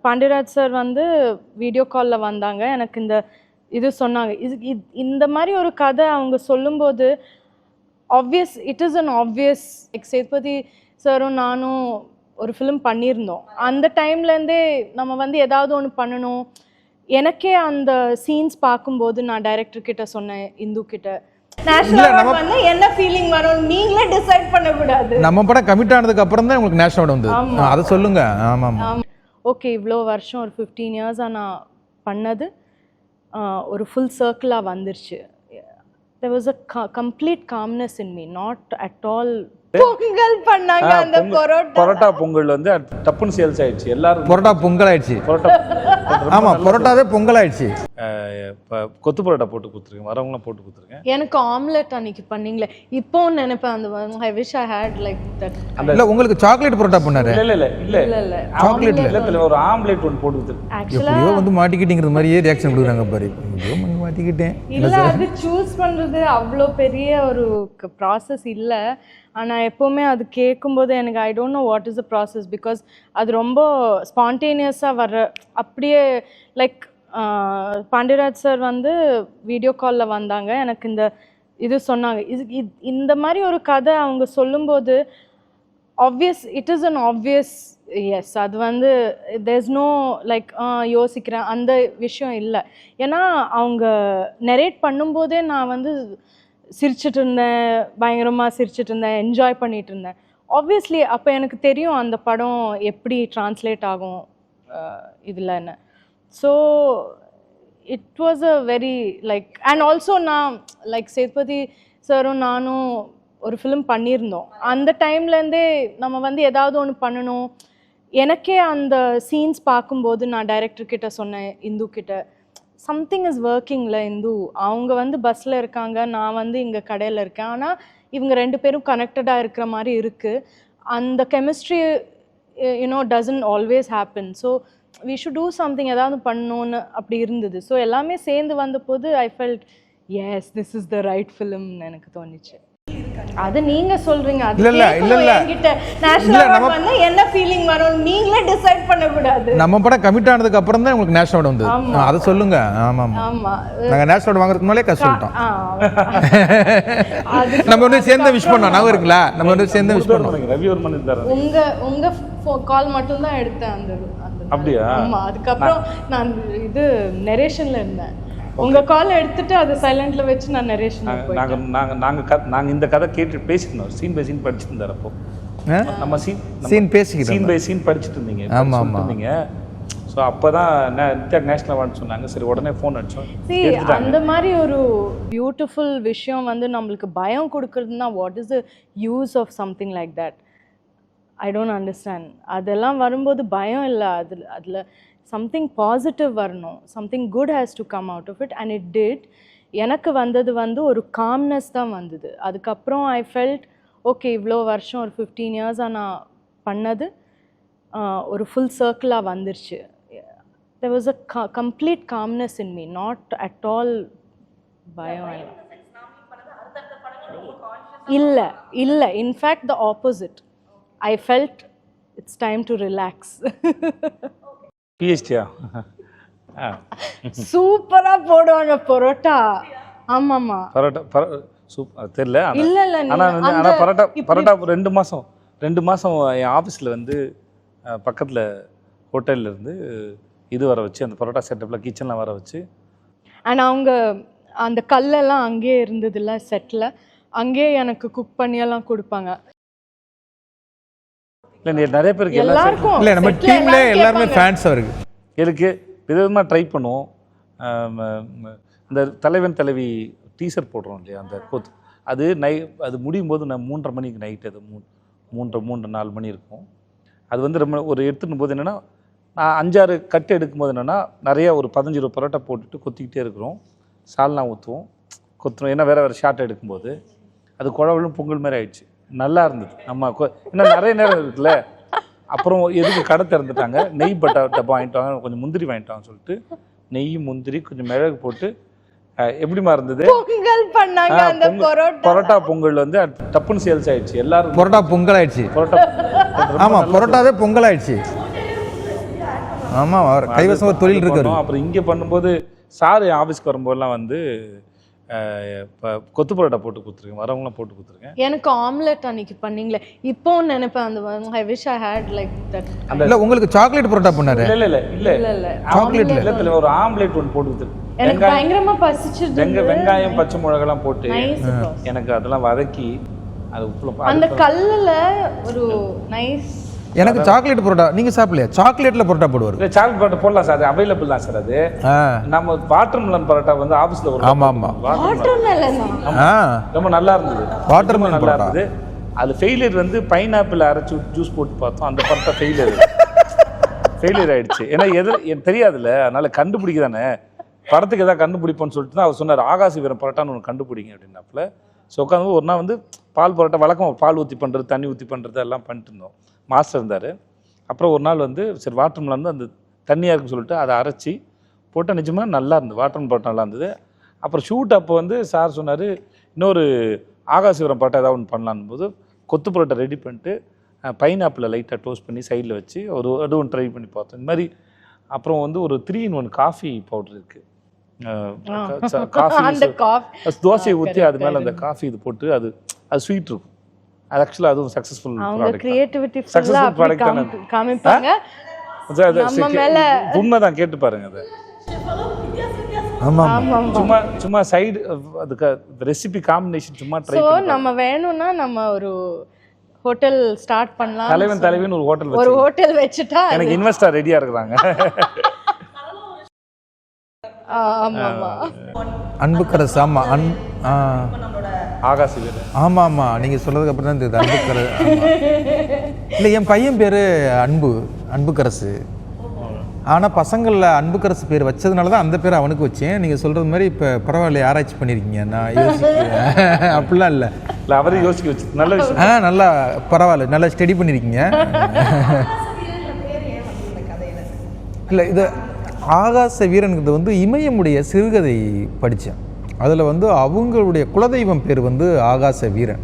Pandiraj sir வந்து video காலில் வந்தாங்க. எனக்கு இது சொன்னாங்க. இந்த மாதிரி ஒரு கதை அவங்க சொல்லும்போது it is an obvious. Sethupathi சாரும் நானும் ஒரு ஃபிலிம் பண்ணியிருந்தோம். அந்த டைம்லேருந்தே நம்ம வந்து ஏதாவது ஒன்று பண்ணணும். எனக்கே அந்த சீன்ஸ் பார்க்கும்போது நான் டைரக்டர் கிட்ட சொன்னேன், இந்து கிட்ட, நேஷனல் அவார்ட் வந்து என்ன ஃபீலிங் வரும் நீங்களே டிசைட் பண்ணக்கூடாது. நம்ம படம் கமிட் ஆனதுக்கு அப்புறம் தான் உங்களுக்கு நேஷனல் அவார்ட் வந்தது. அதை சொல்லுங்க. ஆமாம். ஓகே, இவ்வளோ வருஷம் ஒரு 15 இயர்ஸாக நான் பண்ணது ஒரு ஃபுல் சர்க்கிளாக வந்துருச்சு. there was a complete calmness in me, not at all. Pongal பண்ணாங்க. அந்த பரோட்டா பொங்கல் வந்து டப்புன்னு சேல்ஸ் ஆயிடுச்சு. எல்லாரும் பரோட்டா பொங்கல் ஆயிடுச்சு. ஆமா, பரோட்டாவே பொங்கல் ஆயிடுச்சு. கொத்து பரோட்டா போட்டு கொடுத்துருக்கேன், வரவங்களாம் போட்டு கொடுத்துருக்கேன். எனக்கு ஆம்லெட் அன்னைக்கு பண்ணீங்களே, இப்போ நினைப்பேன் அந்த I wish I had like that. இல்ல உங்களுக்கு சாக்லேட் பரோட்டா பண்ணாரு. இல்ல சாக்லேட் இல்ல, ஒரு ஆம்லெட் ஒன்னு போட்டு கொடுத்துருக்கேன். எப்படியோ வந்து மாட்டிக்கிட்டீங்கிற மாதிரியே ரியாக்ஷன் கொடுக்குறாங்க பாரு. மாட்டிக்கிட்டேன் இல்ல, அது சூஸ் பண்றது அவ்வளோ பெரிய ஒரு ப்ராசஸ் இல்ல. ஆனால் எப்போவுமே அது கேட்கும்போது எனக்கு I don't know what is the process, because அது ரொம்ப ஸ்பான்டேனியஸாக வர்ற அப்படியே லைக். பாண்டியராஜ் சார் வந்து வீடியோ காலில் வந்தாங்க. எனக்கு இது சொன்னாங்க. இந்த மாதிரி ஒரு கதை அவங்க சொல்லும்போது it is an obvious yes. அது வந்து தேர்ஸ் நோ லைக் யோசிக்கிறேன் அந்த விஷயம் இல்லை. ஏன்னா அவங்க நெரேட் பண்ணும்போதே நான் வந்து சிரிச்சிட்டு இருந்தேன், பயங்கரமாக சிரிச்சிட்டு இருந்தேன், என்ஜாய் பண்ணிட்டு இருந்தேன். ஆப்வியஸ்லி அப்போ எனக்கு தெரியும் அந்த படம் எப்படி ட்ரான்ஸ்லேட் ஆகும் இதில்ன்னு. So it was a very like. And also நான் லைக் சேதுபதி சாரும் நானும் ஒரு ஃபிலிம் பண்ணியிருந்தோம். அந்த டைம்லேருந்தே நம்ம வந்து ஏதாவது ஒன்று பண்ணணும். எனக்கே அந்த சீன்ஸ் பார்க்கும்போது நான் டைரக்டர் கிட்ட சொன்னேன், இந்து கிட்ட, சம்திங் இஸ் ஒர்க்கிங்கில் இந்து. அவங்க வந்து பஸ்ஸில் இருக்காங்க, நான் வந்து இங்கே கடையில் இருக்கேன். ஆனால் இவங்க 2 பேரும் கனெக்டடாக இருக்கிற மாதிரி இருக்குது. அந்த chemistry doesn't always happen. So we should do something, ஏதாவது பண்ணணும்னு அப்படி இருந்தது. ஸோ எல்லாமே சேர்ந்து வந்த போது I felt yes, this is the right ஃபிலிம்னு எனக்கு தோணுச்சு. அது நீங்க சொல்றீங்க. அது என்கிட்ட நேஷனல் அவார்ட் வந்து என்ன ஃபீலிங் வரும் நீங்களே டிசைட் பண்ணக்கூடாது. நம்ம படம் கமிட் ஆனதுக்கு அப்புறம் தான் உங்களுக்கு நேஷனல் அவார்ட் வந்தது. அதை சொல்லுங்க. ஆமாம். நாங்க நேஷனல் அவார்ட் வாங்குறதுக்கு முன்னாலே கஷ்டம் சொல்லிட்டோம். நம்ம வந்து சேர்ந்து விஷ் பண்ணோம். நான் இருக்குல்ல, நம்ம வந்து சேர்ந்து விஷ் பண்ணோம். ரவிவர்மன் இருந்தாரு. உங்க கால் மட்டும் தான் எடுத்தேன் அந்த அப்படியா? ஆமா, அதுக்கப்புறம் நான் இது நரேஷன்ல இருந்தேன். உங்க கால் எடுத்துட்டு அதை சைலண்ட்ல வச்சு நான் நரேஷன் போயிட்டேன். நாங்க இந்த கதை கேட்டு பேசிட்டோம். சீன் பை சீன் படிச்சிட்டு இருந்தார். அப்போ நம்ம சீன் பேசிக்கிட்டோம். சீன் பை சீன் படிச்சிட்டு இருந்தீங்க. ஆமா ஆமா. ஸோ அப்போதான் நேஷனல் அவார்டு சொன்னாங்க. சரி, உடனே ஃபோன் அடிச்சோம். அந்த மாதிரி ஒரு பியூட்டிஃபுல் விஷயம் வந்து நம்மளுக்கு பயம் கொடுக்குறதுனா what is the use of something like that? I don't understand. அதெல்லாம் வரும்போது பயம் இல்லை, அதில் சம்திங் பாசிட்டிவ் வரணும், something good has to come out of it. And it did. எனக்கு வந்தது வந்து ஒரு காம்னஸ் தான் வந்தது. அதுக்கப்புறம் ஐ ஃபெல்ட் ஓகே, இவ்வளோ வருஷம் ஒரு 15 இயர்ஸாக நான் பண்ணது ஒரு ஃபுல் சர்க்கிளாக வந்துருச்சு. there was a complete calmness in me, not at all பயம். இல்லை, in fact the opposite. I felt it's time to relax. PhD சூப்பரா போடுவாங்க பரோட்டா. ஆமாமா, பரோட்டா சூப்பர். தெரியல, இல்ல ஆனா பரோட்டா 2 மாசம் என் ஆஃபீஸில் வந்து பக்கத்தில் ஹோட்டலில் இருந்து இது வர வச்சு, அந்த பரோட்டா செட்டப்பில் கிச்சனில் வர வச்சு. அண்ட் அவங்க அந்த கல்லெல்லாம் அங்கேயே இருந்ததில்ல செட்டில், அங்கேயே எனக்கு குக் பண்ணியெல்லாம் கொடுப்பாங்க. இல்லை, நிறைய பேருக்கு எல்லாருக்கும் இல்லை, நம்ம டீம்ல எல்லாருமே ஃபேன்ஸ் அவருக்கு. எனக்கு விதவிதமாக ட்ரை பண்ணுவோம். இந்த தலைவன் தலைவி டீசர் போடுறோம் இல்லையா, அந்த கோத்து, அது முடியும் போது நான் 3:30 மணிக்கு நைட்டு, அது 3-4 மணி இருக்கும். அது வந்து ரொம்ப ஒரு எடுத்துடும் போது என்னென்னா, நான் 5-6 கட்டு எடுக்கும்போது என்னென்னா, நிறையா ஒரு 15-20 பரோட்டா போட்டுட்டு கொத்திக்கிட்டே இருக்கிறோம். சால்னா ஊற்றுவோம், கொத்துறோம். ஏன்னா வேறு ஷார்ட் எடுக்கும்போது அது குழவலும் பொங்கல் மாதிரி ஆயிடுச்சு. நல்லா இருந்தது. நம்ம இன்னும் நிறைய நேரம் இருக்குல்ல. அப்புறம் எதுக்கு கடை திறந்துட்டாங்க, நெய் டப்பா வாங்கிட்டு வாங்க, கொஞ்சம் முந்திரி வாங்கிட்டு வாங்க சொல்லிட்டு நெய் முந்திரி கொஞ்சம் மிளகு போட்டு எப்படிமா இருந்தது பொங்கல் பண்ணாங்க. அந்த பரோட்டா பொங்கல் வந்து டப்புன்னு சேல்ஸ் ஆயிடுச்சு. எல்லாரும் பரோட்டா பொங்கல் ஆயிடுச்சு. பரோட்டா ஆமா, பரோட்டாவே பொங்கல் ஆயிடுச்சு. ஆமாம் கைவசம் ஒரு தொழில் இருக்காரு. அப்புறம் இங்கே பண்ணும்போது சார் ஆஃபீஸ்க்கு வரும்போதெல்லாம் வந்து இப்போ கொத்து பரோட்டா போட்டு கொடுத்துருக்கேன், வரவங்களாம் போட்டு கொடுத்துருக்கேன். எனக்கு ஆம்லெட் அன்னைக்கு பண்ணீங்களே, இப்போ நினைப்பேன் அந்த I wish I had like that. இல்லை உங்களுக்கு சாக்லேட் பரோட்டா பண்ணாரு? இல்லை சாக்லேட் இல்லை, ஒரு ஆம்லெட் ஒன்று போட்டு கொடுத்துருக்கேன். எனக்கு பயங்கரமா பசிச்சிருது. வெங்காயம் பச்சை மிளகாலாம் போட்டு எனக்கு அதெல்லாம் வதக்கி அது உப்புல அந்த கல்லுல ஒரு நைஸ். எனக்கு சாக்லேட் பரோட்டா நீங்க சாப்பிடலையா? சாக்லேட்ல பரோட்டா போடுவாரு. இல்லை சாக்லேட் பரோட்டா போடலாம் சார், அது அவைலபிள் தான் சார். அது நம்ம வாட்டர் மெலன் பரோட்டா வந்து ஆஃபீஸில் ஒரு வாட்டர் மெலன் ரொம்ப நல்லா இருந்தது. வாட்டர் மெலன் நல்லா இருந்தது. அது ஃபெயிலியர் வந்து பைனாப்பிள் அரைச்சி ஜூஸ் போட்டு பார்த்தோம், அந்த பரோட்டா ஃபெயிலியர் ஆயிடுச்சு. ஏன்னா எனக்கு தெரியாதுல்ல, அதனால கண்டுபிடிக்க தானே படத்துக்கு எதாவது கண்டுபிடிப்போன்னு சொல்லிட்டு தான் அவர் சொன்னார், ஆகாசி வீரம் பரோட்டான்னு ஒன்று கண்டுபிடிங்க அப்படின்னாப்புல. ஸோ உட்காந்து ஒரு நாள் வந்து பால் பரோட்டா வழக்கம் பால் ஊற்றி பண்ணுறது, தண்ணி ஊற்றி பண்ணுறது எல்லாம் பண்ணிட்டு இருந்தோம். மாஸ்டர் இருந்தார். அப்புறம் ஒரு நாள் வந்து சரி வாட்டர் மெலன் வந்து அந்த தண்ணியாக இருக்குன்னு சொல்லிட்டு அதை அரைச்சி போட்டால் நிஜமாக நல்லா இருந்தது, வாட்டர் மெலன் பரோட்டா நல்லா இருந்தது. அப்புறம் ஷூட் அப்போ வந்து சார் சொன்னார், இன்னொரு ஆகாசிவரம் பரோட்டா ஏதாவது ஒன்று பண்ணலான்னு போது கொத்து பரோட்டா ரெடி பண்ணிட்டு பைனாப்பிளை லைட்டாக டோஸ்ட் பண்ணி சைடில் வச்சு அது ஒன்று ட்ரை பண்ணி பார்த்தோம் இந்த மாதிரி. அப்புறம் வந்து ஒரு 3-in-1 காஃபி பவுடர் இருக்குது. தோசையை ஊற்றி அது மேலே அந்த காஃபி இது போட்டு அது ஸ்வீட் இருக்கும். அது ஆக்சுவலாக அதுவும் சக்ஸஸ்ஃபுல் ப்ராடக்ட் காமிப்பாங்க. உண்மைதான், கேட்டு பாருங்க அதை. சும்மா சைடு அதுக்கு ரெசிபி காம்பினேஷன் சும்மா ட்ரை பண்ணி நம்ம வேணும்னா நம்ம ஒரு ஹோட்டல் ஸ்டார்ட் பண்ணலாம். தலைவன் ஒரு ஹோட்டல் வச்சுட்டா எனக்கு இன்வெஸ்டர் ரெடியா இருக்காங்க. அன்புக்கரசு. ஆமா ஆகாசி பேரு. ஆமா ஆமா நீங்க சொல்றதுக்கு அப்புறம் தான் தெரியுது அன்புக்கரசு. இல்லை என் பையன் பேரு அன்புக்கரசு. ஆனால் பசங்களில் அன்புக்கரசு பேர் வச்சதுனால தான் அந்த பேர் அவனுக்கு வச்சேன். நீங்கள் சொல்கிறது மாதிரி இப்போ பரவாயில்ல, ஆராய்ச்சி பண்ணியிருக்கீங்க. நான் யோசிக்கிறேன் அப்படிலாம் இல்லை, அவரையும் யோசிக்க வச்சு நல்ல விஷயம். நல்லா பரவாயில்ல, நல்லா ஸ்டடி பண்ணியிருக்கீங்க. இல்லை இது ஆகாச வீரனுங்கிறது வந்து இமயமுடைய சிறுகதை படித்தேன். அதில் வந்து அவங்களுடைய குலதெய்வம் பேர் வந்து ஆகாச வீரன்.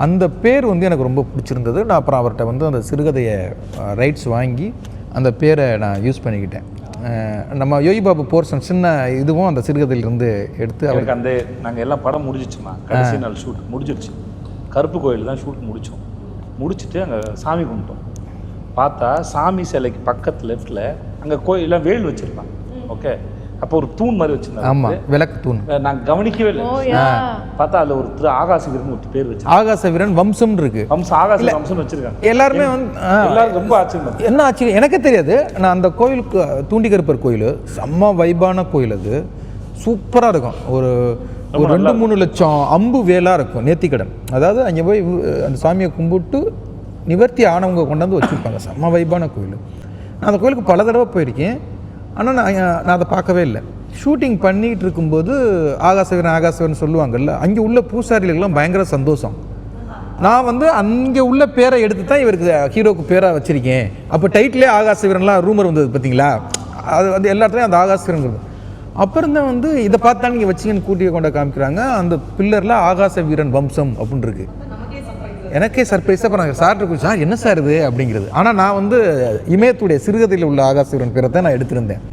அந்த பேர் வந்து எனக்கு ரொம்ப பிடிச்சிருந்தது. நான் அப்புறம் அவர்கிட்ட வந்து அந்த சிறுகதையை ரைட்ஸ் வாங்கி அந்த பேரை நான் யூஸ் பண்ணிக்கிட்டேன். நம்ம யோகி பாபு போர்ஷன் சின்ன இதுவும் அந்த சிறுகதையிலிருந்து எடுத்து அவருக்கு அந்த நாங்கள் எல்லாம் படம் முடிஞ்சிச்சுமா, கடைசி நாள் ஷூட் முடிஞ்சிருச்சு. கருப்பு கோயில் தான் ஷூட் முடித்தோம். முடிச்சுட்டு அங்கே சாமி கும்பிட்டோம். பார்த்தா சாமி சிலைக்கு பக்கத்து லெஃப்டில் அங்கே கோயிலெலாம் வேல் வச்சுருப்பாங்க. ஓகே, அப்போ ஒரு தூண் மாதிரி வச்சுருந்தாங்க. ஆமாம், விளக்கு தூண். நாங்கள் கவனிக்கவே இல்லை. பார்த்தா அதில் ஒரு ஆகாச வீரன் ஒரு பேர் வச்சு ஆகாச வீரன் வம்சம் இருக்கு. ஆகாச வம்சம் வச்சிருக்காங்க. எல்லாருமே வந்து எல்லாரும் ரொம்ப ஆச்சரியம். என்ன ஆச்சரியம் எனக்கே தெரியாது. நான் அந்த கோயிலுக்கு தூண்டிகருப்பர் கோயில் செம்ம வைபான கோயில். அது சூப்பராக இருக்கும். ஒரு 2-3 லட்சம் அம்பு வேலாக இருக்கும் நேர்த்திக்கடன். அதாவது அங்கே போய் அந்த சாமியை கும்பிட்டு நிவர்த்தி ஆனவங்க கொண்டாந்து வச்சுருப்பாங்க. செம்ம வைபான கோயில். நான் அந்த கோயிலுக்கு பல தடவை போயிருக்கேன். ஆனால் நான் அதை பார்க்கவே இல்லை. ஷூட்டிங் பண்ணிகிட்டு இருக்கும்போது ஆகாசவீரன் சொல்லுவாங்கல்ல, அங்கே உள்ள பூசாரிகளுக்கெல்லாம் பயங்கர சந்தோஷம். நான் வந்து அங்கே உள்ள பேரை எடுத்து தான் இவருக்கு ஹீரோக்கு பேராக வச்சுருக்கேன். அப்போ டைட்டிலே ஆகாசவீரன்லாம் ரூமர் வந்தது பார்த்தீங்களா, அது வந்து எல்லா இடத்துலையும் அந்த ஆகாசவீரன். அப்புறம் தான் வந்து இதை பார்த்தா நீங்கள் வச்சிங்கன்னு கூட்டியை கொண்ட காமிக்கிறாங்க. அந்த பில்லரில் ஆகாச வீரன் வம்சம் அப்படின்னு இருக்கு. எனக்கே சர்ப்ரைஸாக அப்புறம் நாங்கள் சார்ட்டு போய் சார் என்ன சார் இது அப்படிங்கிறது. ஆனால் நான் வந்து இமயத்துடைய சிறுகதையில் உள்ள ஆகாச வீரன் பேரை தான் நான் எடுத்திருந்தேன்.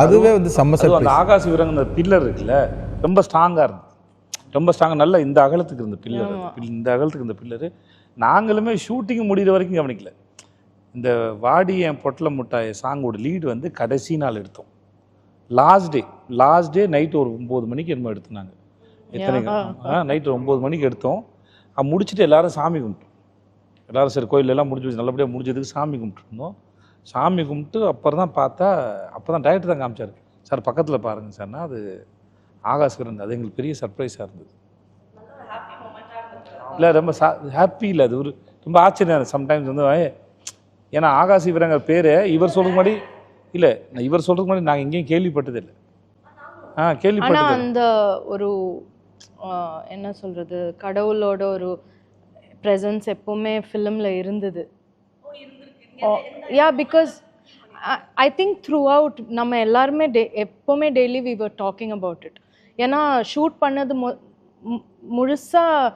அதுவே வந்து அந்த ஆகாச வீரன் அந்த பில்லர் இருக்குல்ல ரொம்ப ஸ்ட்ராங்காக இருந்தது. ரொம்ப ஸ்ட்ராங்காக நல்ல இந்த அகலத்துக்கு இருந்த பில்லர். இந்த அகலத்துக்கு இருந்த பில்லரு நாங்களுமே ஷூட்டிங் முடிகிற வரைக்கும் கவனிக்கல. இந்த வாடி என் பொட்டல முட்டாய் சாங்கோட லீடு வந்து கடைசி நாள் எடுத்தோம். லாஸ்ட் டே நைட்டு ஒரு 9 மணிக்கு என்னமோ எடுத்துனாங்க. நைட்டு 9 மணிக்கு எடுத்தோம். முடிச்சுட்டு எல்லோரும் சாமி கும்பிட்டோம். எல்லோரும் சரி கோயிலெல்லாம் முடிஞ்சு நல்லபடியாக முடிஞ்சதுக்கு சாமி கும்பிட்டுருந்தோம். சாமி கும்பிட்டு அப்புறம் தான் பார்த்தா, அப்போ தான் டைரக்டர் தான் காமிச்சார். சார் பக்கத்தில் பாருங்கள் சார்னா அது ஆகாசவீரன். அது எங்களுக்கு பெரிய சர்ப்ரைஸாக இருந்தது. இல்லை ரொம்ப ஹாப்பி இல்லை, அது ஒரு ரொம்ப ஆச்சரியம். சம்டைம்ஸ் வந்து ஏன்னா ஆகாசி வீரங்கிற பேர் இவர் சொல்கிற மாதிரி இல்லை, இவர் சொல்கிறதுக்கு முன்னாடி நாங்கள் எங்கேயும் கேள்விப்பட்டதில்லை. கேள்விப்பட்டது அந்த ஒரு என்ன சொல்கிறது, கடவுளோட ஒரு ப்ரெசன்ஸ் எப்போவுமே ஃபிலிமில் இருந்தது. Because I think throughout நம்ம எல்லாருமே எப்போவுமே daily we were talking about it. ஏன்னா ஷூட் பண்ணது முழுசாக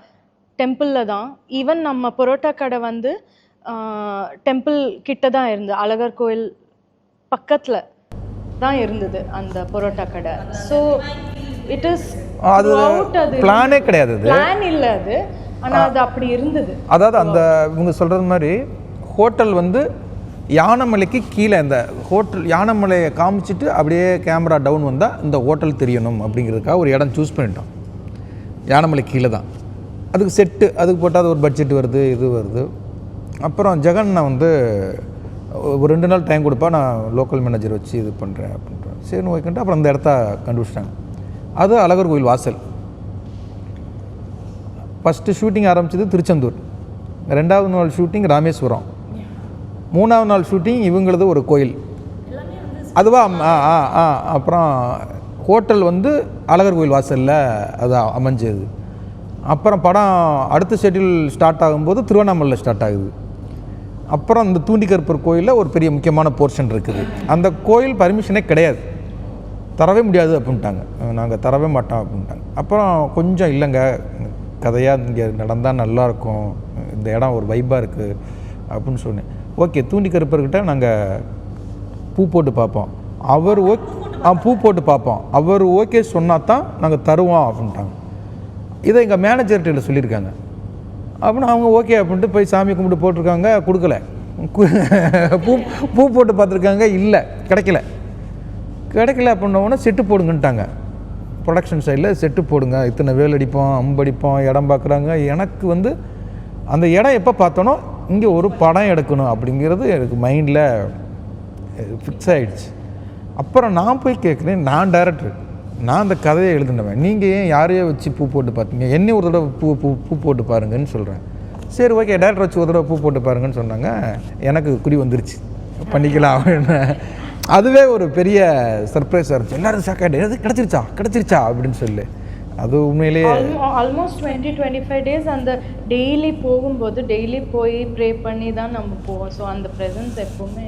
டெம்பிளில் தான். ஈவன் நம்ம பரோட்டா கடை வந்து டெம்பிள் கிட்ட தான் இருந்தது. அழகர் கோயில் பக்கத்தில் தான் இருந்தது அந்த பரோட்டா கடை. ஸோ இட் இஸ் அது பிளானே கிடையாது, அது பிளான் இல்லை அது, ஆனால் அது அப்படி இருந்தது. அதாவது அந்த இவங்க சொல்கிறது மாதிரி ஹோட்டல் வந்து யானைமலைக்கு கீழே, இந்த ஹோட்டல் யானைமலையை காமிச்சிட்டு அப்படியே கேமரா டவுன் வந்தால் இந்த ஹோட்டல் தெரியணும் அப்படிங்கிறதுக்காக ஒரு இடம் சூஸ் பண்ணிட்டோம். யானைமலை கீழே தான், அதுக்கு செட்டு அதுக்கு போட்டால் அது ஒரு பட்ஜெட் வருது, இது வருது. அப்புறம் ஜெகன் நான் வந்து ஒரு 2 நாள் டைம் கொடுப்பா, நான் லோக்கல் மேனேஜர் வச்சு இது பண்ணுறேன் அப்படின்ட்டு. சரி ஓகேன்ட்டு அப்புறம் அந்த இடத்த கண்டுபிடிச்சிட்டாங்க. அது அழகர் கோயில் வாசல். ஃபஸ்ட்டு ஷூட்டிங் ஆரம்பிச்சது திருச்செந்தூர், 2வது நாள் ஷூட்டிங் ராமேஸ்வரம், 3வது நாள் ஷூட்டிங் இவங்களது ஒரு கோயில். அதுவா அப்புறம் ஹோட்டல் வந்து அழகர் கோயில் வாசலில் அது அமைஞ்சது. அப்புறம் படம் அடுத்த ஷெட்யூல் ஸ்டார்ட் ஆகும்போது திருவண்ணாமலையில் ஸ்டார்ட் ஆகுது. அப்புறம் இந்த தூண்டிகருப்பர் கோயிலில் ஒரு பெரிய முக்கியமான போர்ஷன் இருக்குது. அந்த கோயில் பர்மிஷனே கிடையாது, தரவே முடியாது அப்படின்ட்டாங்க, நாங்கள் தரவே மாட்டோம் அப்படின்ட்டாங்க. அப்புறம் கொஞ்சம் இல்லைங்க, கதையாக இங்கே நடந்தால் நல்லாயிருக்கும், இந்த இடம் ஒரு வைப்பாக இருக்குது அப்படின்னு சொன்னேன். ஓகே, தூண்டிகருப்பர்கிட்ட நாங்கள் பூ போட்டு பார்ப்போம், அவர் பூ போட்டு பார்ப்போம், அவர் ஓகே சொன்னால் தான் நாங்கள் தருவோம் அப்படின்ட்டாங்க. இதை எங்கள் மேனேஜர்கிட்ட சொல்லியிருக்காங்க. அப்படின்னு அவங்க ஓகே அப்படின்ட்டு போய் சாமி கும்பிட்டு போட்டிருக்காங்க, கொடுக்கல. பூ போட்டு பார்த்துருக்காங்க, இல்லை கிடைக்கல அப்படின்னோடனே செட்டு போடுங்கன்ட்டாங்க. ப்ரொடக்ஷன் சைடில் செட்டு போடுங்க, இத்தனை வேல் அடிப்போம், அம்படிப்போம், இடம் பார்க்குறாங்க. எனக்கு வந்து அந்த இடம் எப்போ பார்த்தோன்னோ இங்கே ஒரு படம் எடுக்கணும் அப்படிங்கிறது எனக்கு மைண்டில் ஃபிக்ஸ் ஆகிடுச்சு. அப்புறம் நான் போய் கேட்குறேன், நான் டைரக்டர், நான் அந்த கதையை எழுதுனவன், நீங்கள் ஏன் யாரையோ வச்சு பூ போட்டு பார்த்தீங்க, என்னை ஒரு தடவை பூ போட்டு பாருங்கன்னு சொல்கிறேன். சரி ஓகே, டேரக்டர் வச்சு ஒரு தடவை பூ போட்டு பாருங்கன்னு சொன்னாங்க. எனக்கு குறி வந்துருச்சு, பண்ணிக்கலாம் அப்படின்னு. அதுவே ஒரு பெரிய சர்ப்ரைஸாக இருந்துச்சு. எல்லோரும் ஷாக் ஆகிட்டு, எது கிடச்சிருச்சா அப்படின்னு சொல்லி. அது உண்மையிலேயே ஆல்மோஸ்ட் 20-25 டேஸ் அந்த டெய்லி போகும்போது டெய்லி போய் ப்ரே பண்ணி தான் நம்ம போவோம். ஸோ அந்த ப்ரெசன்ஸ் எப்போவுமே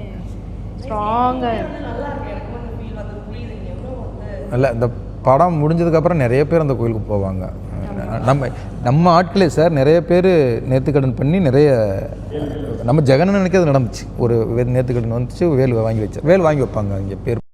ஸ்ட்ராங்காக இல்லை. இந்த படம் முடிஞ்சதுக்கப்புறம் நிறைய பேர் அந்த கோயிலுக்கு போவாங்க. நம்ம ஆட்களே சார் நிறைய பேர் நேர்த்திக்கடன் பண்ணி நிறைய, நம்ம ஜெகன் நினைக்கிறது நடந்துச்சு. ஒரு நேர்த்திக்கடன் வந்துச்சு, வேல் வாங்கி வைப்பாங்க இங்கே பேர்